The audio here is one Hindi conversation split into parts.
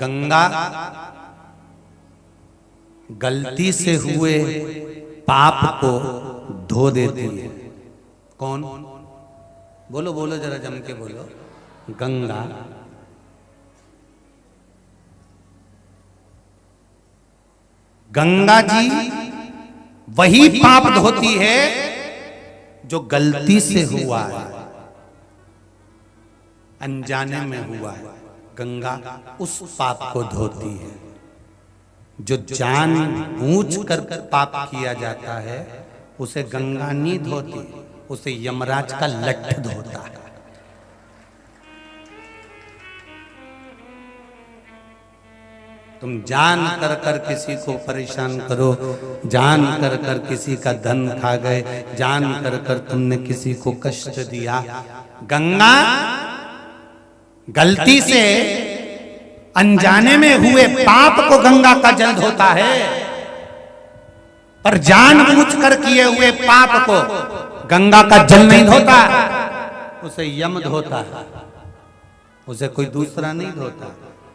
गंगा गलती से हुए पाप को धो देती है। कौन? बोलो बोलो जरा जम के बोलो। गंगा गंगा जी वही पाप धोती है जो गलती से हुआ है, अनजाने में हुआ है। गंगा उस पाप को धोती है। जो जानबूझ कर पाप किया जाता है उसे गंगा नहीं धोती, उसे यमराज का लठ धोता है। तुम जान कर कर किसी को परेशान करो, जान कर कर किसी का धन खा गए, जान कर कर तुमने किसी को कष्ट दिया, गंगा गलती से अनजाने में हुए पाप को गंगा का जल धोता है, पर जानबूझ कर किए हुए पाप को गंगा का जल नहीं धोता, उसे यम धोता है, उसे कोई दूसरा नहीं धोता।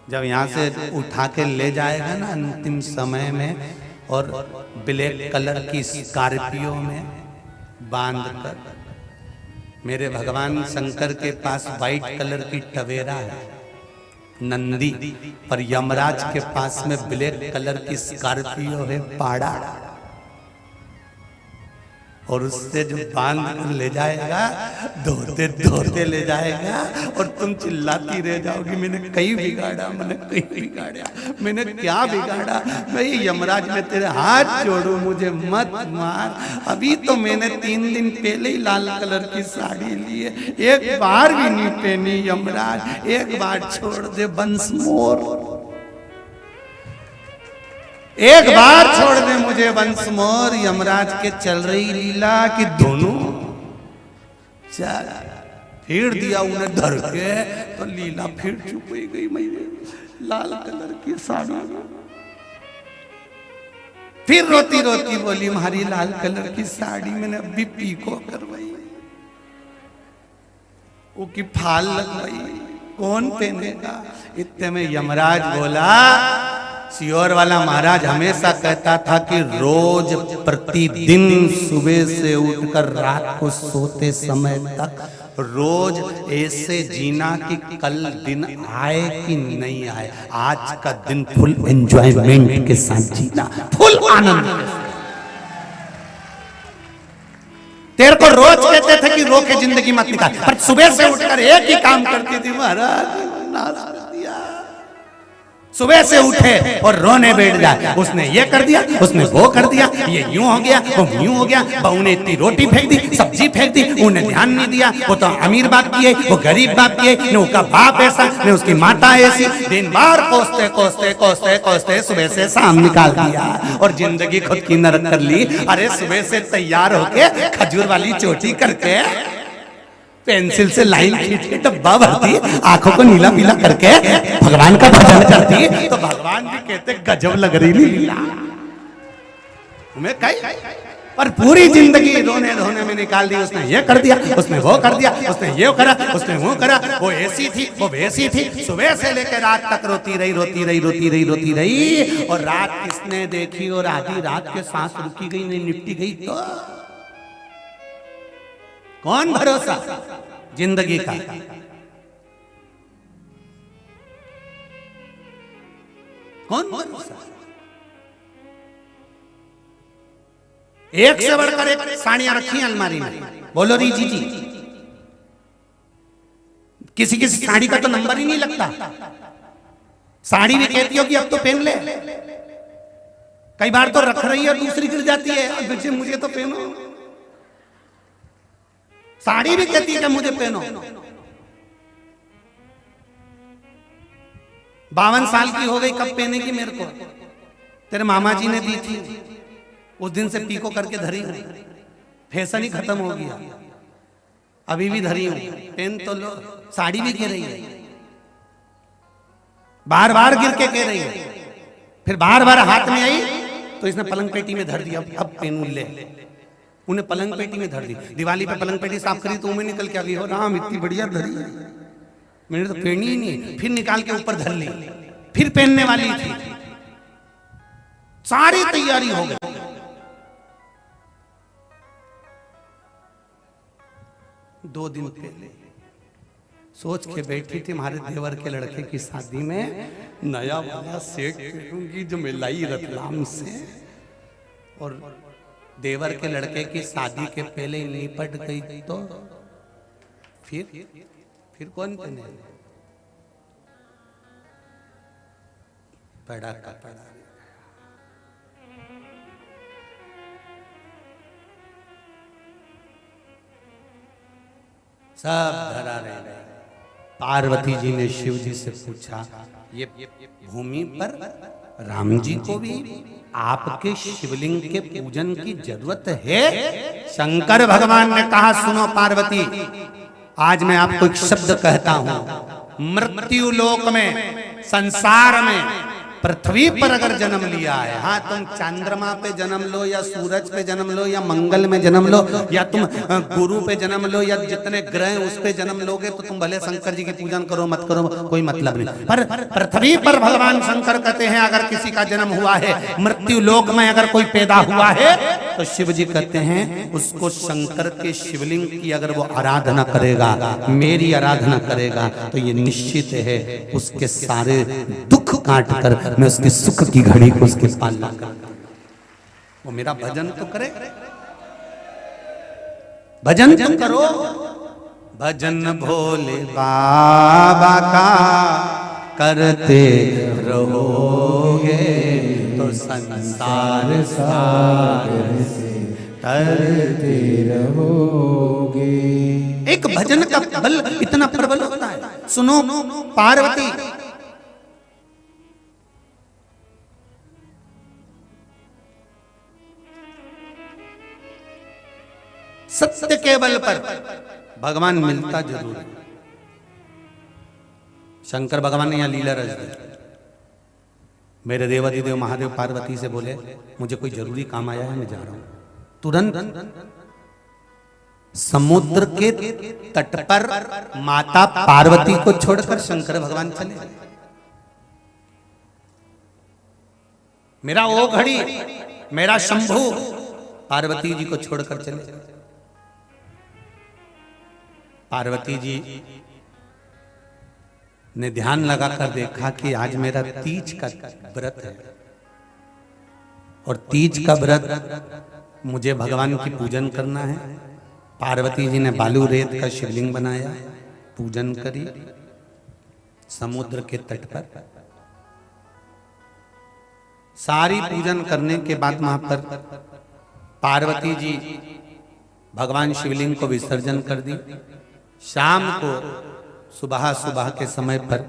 जब यहां से उठा के ले जाएगा ना अंतिम समय में, और ब्लैक कलर की स्कॉर्पियो में बांध कर, मेरे भगवान शंकर के पास व्हाइट कलर की टवेरा है नंदी, पर यमराज के पास में ब्लैक कलर की स्कॉर्पियो है पाड़ा, और उससे जो बांध कर ले जाएगा धोते धोते ले जाएगा, और तुम चिल्लाती रह जाओगी मैंने कहीं बिगाड़ा, मैंने कहीं बिगाड़ा, मैंने क्या बिगाड़ा, मैं यमराज में तेरे हाथ जोड़ू, मुझे मत मार। अभी तो मैंने 3 दिन पहले ही लाल कलर की साड़ी ली है, एक बार भी नहीं पहनी यमराज, एक बार छोड़ दे वंस मोर, एक बार छोड़ दे मुझे वंस मोर। यमराज के चल रही लीला कि दोनों चल, फिर दिया उन्हें धर के तो लीला फिर चुप ही गई। मैंने लाल कलर की साड़ी, फिर रोती रोती बोली हमारी लाल कलर की साड़ी मैंने अभी पीको करवाई, वो की फाल लगवाई, कौन पहनेगा। इतने में यमराज बोला, सियोर वाला महाराज हमेशा कहता था कि रोज प्रतिदिन सुबह से उठकर रात को सोते समय तक रोज ऐसे जीना कि कल दिन आए कि नहीं आए, आज का दिन फुल एंजॉयमेंट के साथ जीना, फुल आनंद के साथ। तेरे को रोज कहते थे कि रो के जिंदगी मत निकाल, पर सुबह से उठकर एक ही काम करती थी महाराज, सुबह से उठे और रोने बैठ जाए, उसने ये कर दिया, उसने वो कर दिया, ये यूं हो गया, वो यूं हो गया, बहू ने इतनी रोटी फेंक दी, सब्जी फेंक दी, उन्हें ध्यान नहीं दिया, वो तो अमीर बाप की है, वो गरीब बाप की है, न उसका बाप ऐसा न उसकी माता ऐसी, दिन भर कोसते कोसते कोसते कोसते सुबह से शाम निकाल दिया और जिंदगी खुद की नरक कर ली। अरे सुबह से तैयार होके खजूर वाली चोटी करके पेंसिल से लाइन खींच के डब्बा भरती, आंखों को नीला पीला करके भगवान का भजन करती, तो भगवान भी कहते गजब लग रही लीला तुम्हें कहीं, पर पूरी जिंदगी रोने धोने में निकाल दी। उसने ये कर दिया, उसने वो कर दिया, उसने ये करा, उसने वो करा, वो ऐसी थी, वो वैसी थी, सुबह से लेकर रात तक रोती रही रोती रही रोती रही रोती रही, और रात किसने देखी, और आधी रात के सांस रुकी गई नहीं निपटी गई तो कौन भरोसा जिंदगी का। कौन भरोसा। एक से बढ़कर एक साड़ियां रखी हैं अलमारी में, बोलो री जी जी, किसी किसी साड़ी का तो नंबर ही नहीं लगता, साड़ी भी कहती हो कि अब तो पहन ले, कई बार तो रख रही है दूसरी गिर जाती है, मुझे तो पहनो, साड़ी भी कहती है कि मुझे पहनो। 52 साल की हो गई, कब पहनेगी मेरे को, तेरे मामा जी ने दी थी, उस दिन से पीको करके धरी हूं, फैशन ही खत्म हो गया, अभी भी धरी हूं, पहन तो लो। साड़ी भी कह रही है, बार बार गिर के कह रही है, फिर बार बार हाथ में आई तो इसने पलंग पेटी में धर दिया, अब पहनू ले, उन्हें पलंग पेटी में धर दी। दिवाली पे पलंग पेटी साफ करी तो उन्हें निकल के आ गई, हो राम इतनी बढ़िया धरी, मैंने तो पहनी ही नहीं, फिर निकाल के ऊपर धर ली, फिर पहनने वाली थी, सारी तैयारी हो गई। दो दिन पहले सोच के बैठी थी हमारे देवर के लड़के की शादी में नया वाला सेट पहनूंगी जो मिलाई रतलाम से, और देवर के लड़के की शादी के पहले निपट गई तो फिर कौन पहने? पड़ा का पड़ा। सब धरा रहे। पार्वती जी ने शिव जी से पूछा, ये भूमि पर राम जी को भी आपके शिवलिंग के पूजन की जरूरत है? शंकर भगवान ने कहा, सुनो पार्वती, आज मैं आपको एक शब्द कहता हूं, मृत्यु लोक में, संसार में, पृथ्वी पर अगर जन्म लिया है, हाँ तुम चंद्रमा पे जन्म लो या सूरज पे जन्म लो या मंगल में जन्म लो या तुम गुरु पे जन्म लो या जितने ग्रह उस पे जन्म लोगे तो तुम भले शंकर जी की पूजन करो मत करो, कोई मतलब नहीं। पर पृथ्वी पर भगवान शंकर कहते हैं अगर किसी का जन्म हुआ है, मृत्यु लोक में अगर कोई पैदा हुआ है, तो शिव जी कहते हैं उसको शंकर के शिवलिंग की अगर वो आराधना करेगा, मेरी आराधना करेगा, तो ये निश्चित है उसके सारे दुख काट कर मैं उसके सुख की घड़ी को उसके पालना करूंगा। वो मेरा भजन तो करे, भजन तुम करो, भजन भोले बाबा का करते रहोगे तो संसार सागर से तरते रहोगे। एक भजन का बल इतना प्रबल होता है। सुनो पार्वती, सत्य के बल पर भगवान मिलता जरूर है। शंकर भगवान ने यहां लीला रच दी। मेरे देवाधिदेव महादेव पार्वती से बोले, मुझे कोई जरूरी काम आया है, मैं जा रहा हूं। तुरंत समुद्र के तट पर माता पार्वती को छोड़कर शंकर भगवान चले। मेरा ओ घड़ी, मेरा शंभू पार्वती जी को छोड़कर चले। पार्वती जी ने ध्यान लगाकर देखा कि आज मेरा तीज का व्रत है और तीज का व्रत मुझे भगवान की पूजन करना है। पार्वती जी ने बालू रेत का शिवलिंग बनाया, पूजन करी समुद्र के तट पर। सारी पूजन करने के बाद वहां पर पार्वती जी भगवान शिवलिंग को विसर्जन कर दी। शाम को सुबह सुबह के समय पर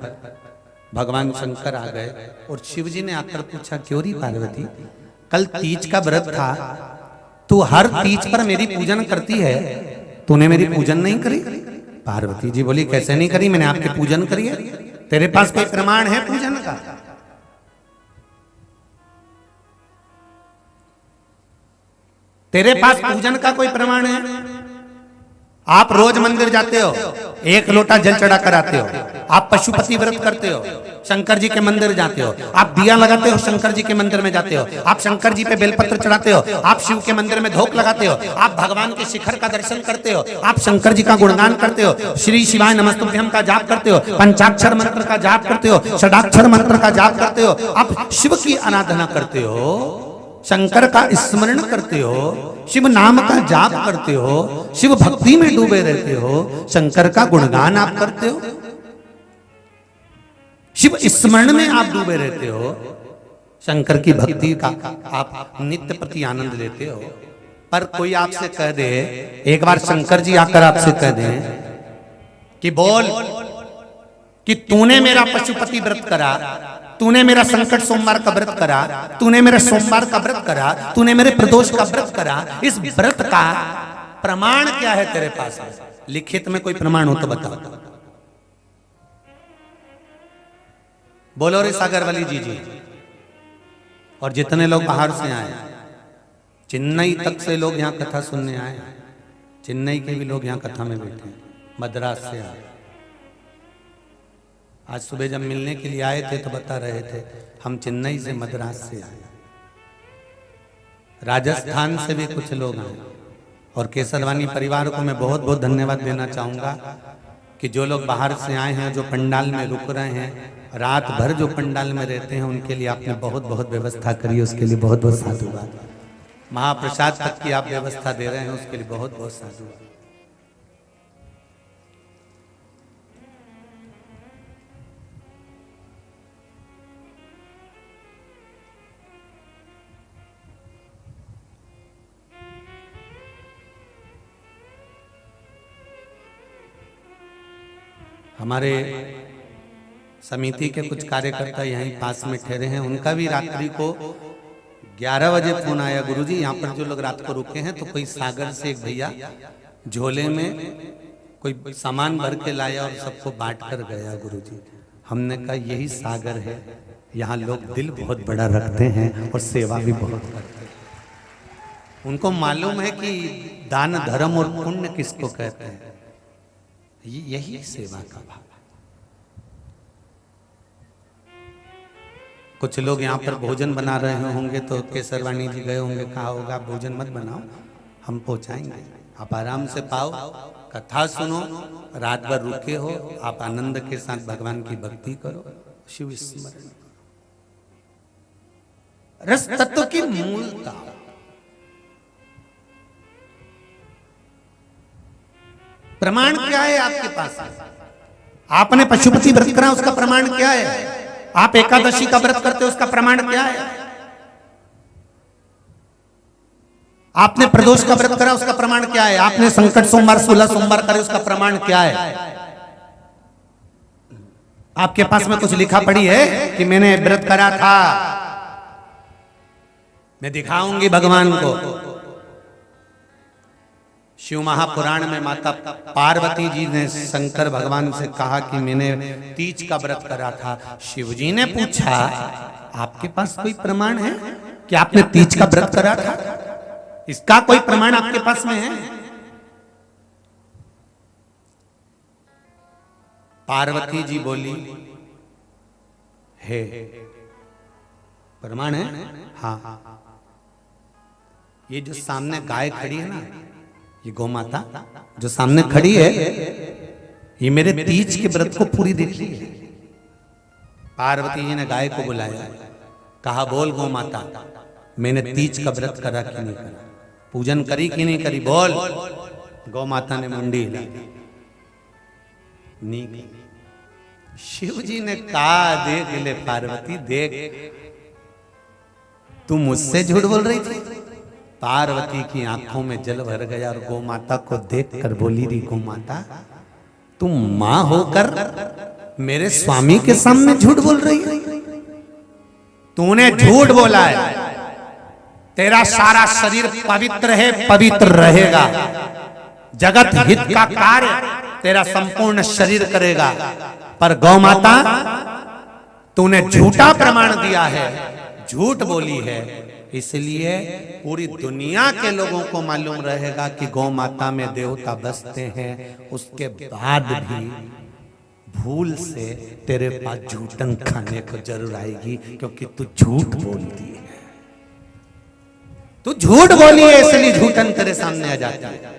भगवान शंकर आ गए और शिव जी ने आकर पूछा, क्यों री पार्वती, कल तीज का व्रत था, तू हर तीज पर मेरी पूजन करती है, तूने मेरी पूजन नहीं करी? पार्वती जी बोली, कैसे नहीं करी, मैंने आपकी पूजन करी है। तेरे पास कोई प्रमाण है पूजन का? तेरे पास पूजन का कोई प्रमाण है? आप रोज मंदिर जाते हो, एक लोटा जल चढ़ा कर आते हो, आप पशुपति व्रत करते हो, शंकर जी के मंदिर जाते हो, आप दिया लगाते हो, शंकर जी के मंदिर में जाते हो, आप शंकर जी पे बेलपत्र चढ़ाते हो, आप शिव के मंदिर में धूप लगाते हो, आप भगवान के शिखर का दर्शन करते हो, आप शंकर जी का गुणगान करते हो, श्री शिवाय नमस्तुभ्यम का जाप करते हो, पंचाक्षर मंत्र का जाप करते हो, षडाक्षर मंत्र का जाप करते हो, आप शिव की आराधना करते हो, शंकर का स्मरण करते हो, शिव नाम का जाप करते हो, शिव भक्ति में डूबे रहते हो, शंकर का गुणगान आप करते हो, शिव स्मरण में आप डूबे रहते हो, शंकर की भक्ति का आप नित्य प्रति आनंद लेते हो। पर कोई आपसे कह दे, एक बार शंकर जी आकर आपसे कह दे कि बोल कि तूने मेरा पशुपति व्रत करा, तूने मेरा संकट सोमवार का व्रत करा, तूने मेरे सोमवार का व्रत करा, तूने मेरे प्रदोष का व्रत करा, इस व्रत का प्रमाण क्या है तेरे पास? लिखित में कोई प्रमाण हो तो बताओ। बोलो रे सागरवली जी। और जितने लोग बाहर से आए, चेन्नई तक से लोग यहाँ कथा सुनने आए, चेन्नई के भी लोग यहाँ कथा में बैठे, मद्रास से आए। आज सुबह जब मिलने के लिए आए थे तो बता रहे थे हम चेन्नई से मद्रास से आए, राजस्थान से भी कुछ लोग आए। और केसरवानी परिवार को मैं बहुत बहुत धन्यवाद देना चाहूँगा कि जो लोग बाहर से आए हैं, जो पंडाल में रुक रहे हैं, रात भर जो पंडाल में रहते हैं, उनके लिए आपने बहुत बहुत व्यवस्था करी, उसके लिए बहुत बहुत साधुवाद। महाप्रसाद तक की आप व्यवस्था दे रहे हैं, उसके लिए बहुत बहुत साधुवाद। हमारे समिति के कुछ कार्यकर्ता यहीं पास में ठहरे हैं, उनका भी रात्रि को 11 बजे फोन आया, गुरुजी यहाँ पर जो लोग रात को रुके हैं तो कोई सागर से एक भैया झोले में कोई सामान भर के लाया और सबको बांट कर गया गुरुजी। हमने कहा यही सागर है, यहाँ लोग दिल बहुत बड़ा रखते हैं और सेवा भी बहुत करते हैं। उनको मालूम है कि दान धर्म और पुण्य किसको कहते हैं, यही सेवा का भाव। कुछ लोग यहाँ पर भोजन बना रहे होंगे तो केसरवानी जी गए होंगे, कहा होगा भोजन मत बनाओ, हम पहुंचाएंगे, आप आराम से पाओ, कथा सुनो, रात भर रुके हो, आप आनंद के साथ भगवान की भक्ति करो, शिव स्मरण। रस तत्व की मूलता, प्रमाण क्या है आपके पास? आपने पशुपति व्रत करा, उसका प्रमाण क्या है? आप एकादशी का व्रत करते हो, उसका प्रमाण क्या है? आपने प्रदोष का व्रत करा, उसका प्रमाण क्या है? आपने संकट सोमवार 16 सोमवार करे, उसका प्रमाण क्या है? आपके पास में कुछ लिखा पड़ी है कि मैंने व्रत करा था, मैं दिखाऊंगी भगवान को। शिव महापुराण में माता पार्वती जी ने शंकर भगवान से कहा कि मैंने तीज का व्रत करा था। शिव जी ने पूछा आपके पास कोई प्रमाण है कि आपने तीज का व्रत करा था? इसका कोई प्रमाण आपके पास में है? पार्वती जी बोली है, प्रमाण है। हाँ, ये जो सामने गाय खड़ी है ना, ये गौ माता जो सामने खड़ी है, ये मेरे तीज के व्रत को पूरी देख ली है। पार्वती जी ने गाय को बुलाया, कहा बोल गौ माता, मैंने तीज का व्रत करा कि नहीं करा, पूजन करी कि नहीं करी, बोल। गौ माता ने मुंडी हिला दी, नहीं करी। शिव जी ने कहा देख ले पार्वती, देख तू मुझसे झूठ बोल रही थी। पार्वती की आंखों में जल भर गया और गौ माता को देखकर बोली रही, गौ माता तुम मां होकर मेरे स्वामी के सामने झूठ बोल रही है? तूने झूठ बोला है, तेरा सारा शरीर पवित्र है, पवित्र रहेगा, जगत हित का कार्य तेरा संपूर्ण शरीर करेगा। पर गौ माता तूने झूठा प्रमाण दिया है, झूठ बोली है, इसलिए पूरी दुनिया के लोगों को मालूम रहेगा कि गौ माता में देवता बसते हैं। उसके बाद भी भूल से तेरे पास झूठन खाने को जरूर आएगी, क्योंकि तू झूठ बोलती है, तू झूठ बोली है, इसलिए झूठन तेरे सामने आ जाती है।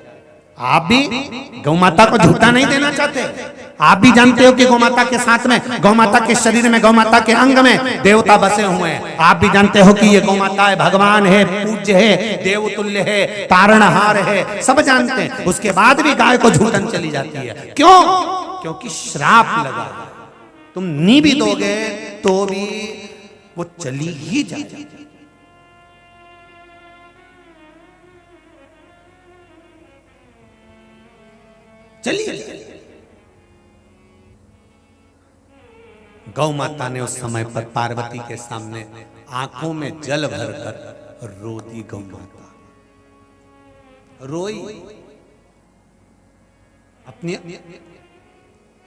आप भी गौ माता को झूठा नहीं देना चाहते। आप भी जानते हो कि गौ माता के साथ में, गौ माता के शरीर में, गौ माता के अंग में देवता बसे हुए हैं। आप भी जानते हो कि ये गौ माता है, भगवान है, पूज्य है, देवतुल्य है, तारणहार है, सब जानते हैं। उसके बाद भी गाय को झूठन चली जाती है। क्यों? क्योंकि श्राप लगा। तुम नी भी दोगे तो भी वो चली ही जाएगी। चलिए, गौ माता ने उस समय पर पार्वती के सामने आंखों में जल भरकर रो दी। गौ माता रोई, अपनी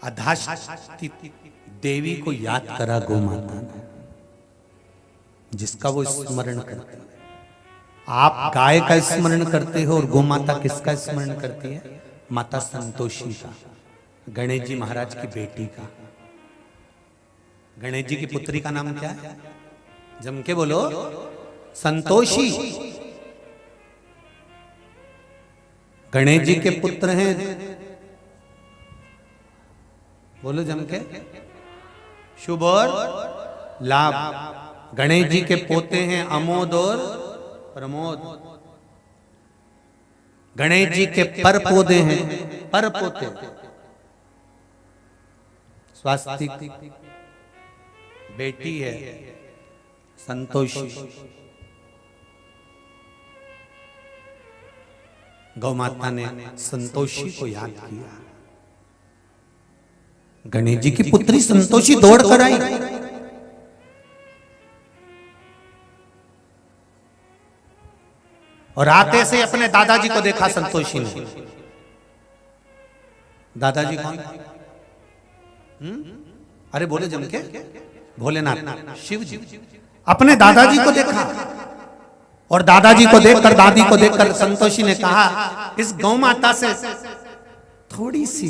अधाशक्ति देवी को याद करा गौ माता ने, जिसका वो स्मरण करती है। आप गाय का स्मरण करते हो और गौ माता किसका स्मरण करती है? माता संतोषी का, गणेश जी महाराज की बेटी का। गणेश जी की पुत्री का नाम क्या है? जम के बोलो। संतोषी। गणेश जी के पुत्र हैं, बोलो जम के, शुभ और लाभ। गणेश जी के पोते हैं अमोद और प्रमोद। गणेश जी के पर पोते हैं, पर पोते स्वास्तिक बेटी है संतोषी। गौ माता ने संतोषी को याद किया। गणेश जी की पुत्री संतोषी दौड़ कर आई। और आते से अपने दादाजी को देखा संतोषी ने। दादाजी कौन? अरे बोले जम के, भोलेनाथ शिव जी। अपने दादाजी को देखा और दादाजी को देखकर, दादी को देखकर संतोषी ने कहा, इस गौ माता से थोड़ी सी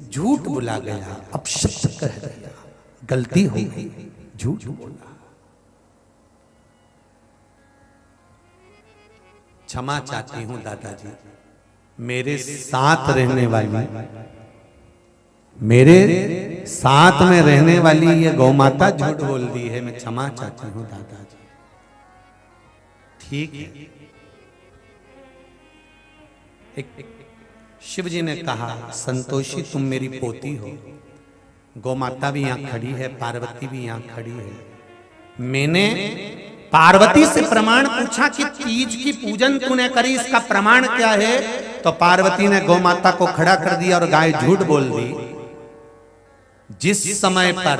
झूठ बोला गया, अपशब्द कह गया, गलती हो गई, झूठ बोला, क्षमा चाहती हूं दादाजी। मेरे साथ रहने वाली, मेरे साथ में रहने वाली ये गौ माता झूठ बोल दी है, मैं क्षमा चाहती हूं दादाजी। ठीक है। एक शिव जी ने कहा, संतोषी तुम मेरी पोती हो। गौ माता भी यहां खड़ी है, पार्वती भी यहां खड़ी है। मैंने पार्वती से प्रमाण पूछा कि तीज की पूजन तूने करी, इसका प्रमाण क्या है? तो पार्वती ने गौ माता को खड़ा कर दिया और गाय झूठ बोल दी। जिस समय पर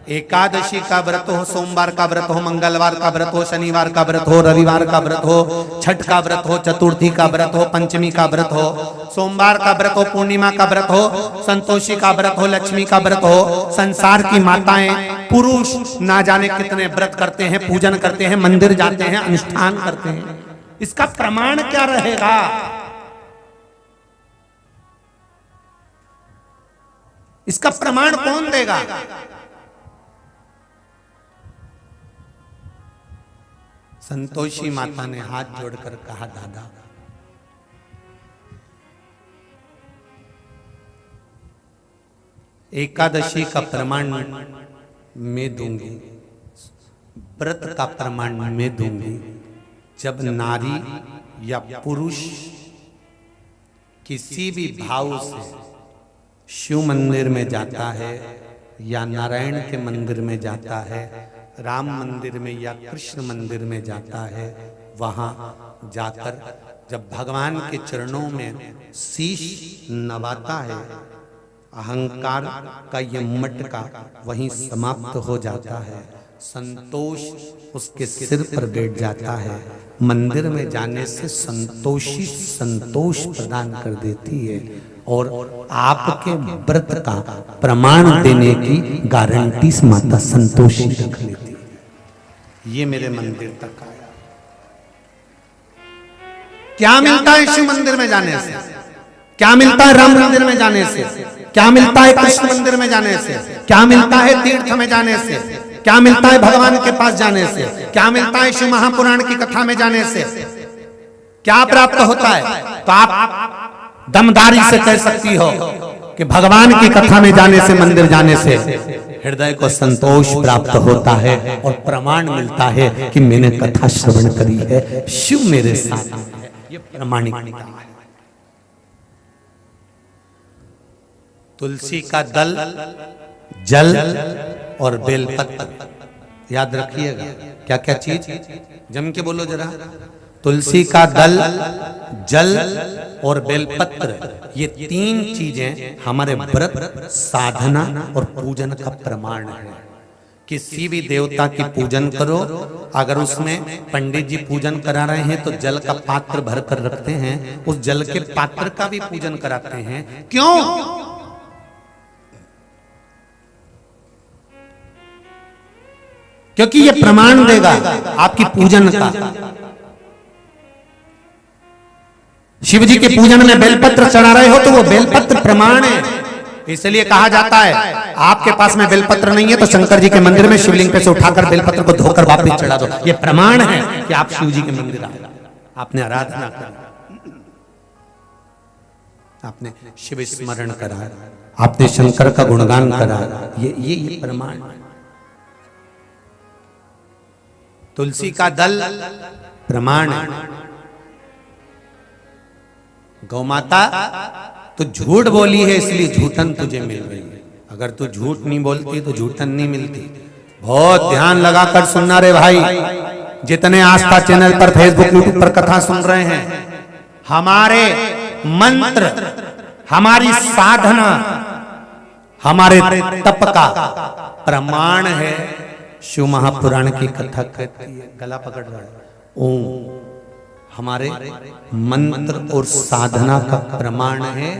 एकादशी का व्रत हो, सोमवार का व्रत हो, मंगलवार का व्रत हो, शनिवार का व्रत हो, रविवार का व्रत हो, छठ का व्रत हो, चतुर्थी का व्रत हो, पंचमी का व्रत हो, सोमवार का व्रत हो, पूर्णिमा का व्रत हो, संतोषी का व्रत हो, लक्ष्मी का व्रत हो, संसार की माताएं, पुरुष ना जाने कितने व्रत करते हैं, पूजन करते हैं, मंदिर जाते हैं, अनुष्ठान करते हैं। इसका प्रमाण क्या रहेगा? इसका प्रमाण कौन देगा? संतोषी माता ने हाथ जोड़कर कहा, दादा एकादशी का प्रमाण मैं दूंगी, व्रत का प्रमाण मैं दूंगी। जब नारी या पुरुष किसी भी भाव से शिव मंदिर में जाता है या नारायण के मंदिर में जाता है, राम मंदिर में या कृष्ण मंदिर में जाता है, वहां जाकर जब भगवान के चरणों में शीश नवाता है, अहंकार का ये मटका वहीं समाप्त हो जाता है, संतोष उसके सिर पर बैठ जाता है। मंदिर में जाने से संतोषी संतोष प्रदान कर देती है और आपके व्रत का प्रमाण देने की गारंटी माता संतोषी रख लेती है। ये मेरे मंदिर तक आया। क्या मिलता है शिव मंदिर में जाने से? क्या मिलता है राम मंदिर में जाने से? क्या मिलता है कृष्ण मंदिर में जाने से? क्या मिलता है तीर्थ में जाने से? क्या मिलता है भगवान के पास जाने से? क्या मिलता है शिव महापुराण की कथा में जाने से? क्या प्राप्त होता है? तो आप दमदारी से कह सकती हो कि भगवान की कथा में जाने से, मंदिर जाने से हृदय को संतोष प्राप्त होता है और प्रमाण मिलता है कि मैंने कथा श्रवण करी है, शिव मेरे साथ है। ये प्रमाणिकता है। तुलसी का दल, जल और बेलपत्र, याद रखिएगा। क्या क्या चीज? जम के बोलो जरा। तुलसी का दल, जल और बेलपत्र, ये तीन चीजें हमारे व्रत, साधना और पूजन का प्रमाण है। किसी भी देवता की पूजन करो, अगर उसमें पंडित जी पूजन करा रहे हैं तो जल का पात्र भर कर रखते हैं, उस जल के पात्र का भी पूजन कराते हैं। क्यों? क्योंकि ये प्रमाण देगा आपकी पूजन का। शिव जी के पूजन में बेलपत्र चढ़ा रहे हो तो वो बेलपत्र प्रमाण है इसलिए कहा जाता है आपके पास में बेलपत्र नहीं है तो शंकर जी के मंदिर में शिवलिंग पे से उठाकर बेलपत्र को धोकर वापिस चढ़ा दो। ये प्रमाण है कि आप शिव जी के मंदिर आए, आपने आराधना करी, आपने शिव स्मरण करा, आपने शंकर का गुणगान करा। ये प्रमाण। तुलसी का दल प्रमाण है। गौमाता तो झूठ बोली है इसलिए झूठन तुझे मिल रही है। अगर तू झूठ नहीं बोलती तो झूठन नहीं मिलती। बहुत ध्यान लगाकर सुनना रे भाई, जितने आस्था चैनल पर फेसबुक यूट्यूब पर कथा सुन रहे हैं, हमारे मंत्र, हमारी साधना, हमारे तप का प्रमाण है। शिव महापुराण की कथा कहती है, गला पकड़ रहा है, ओम हमारे मंत्र और साधना का प्रमाण है।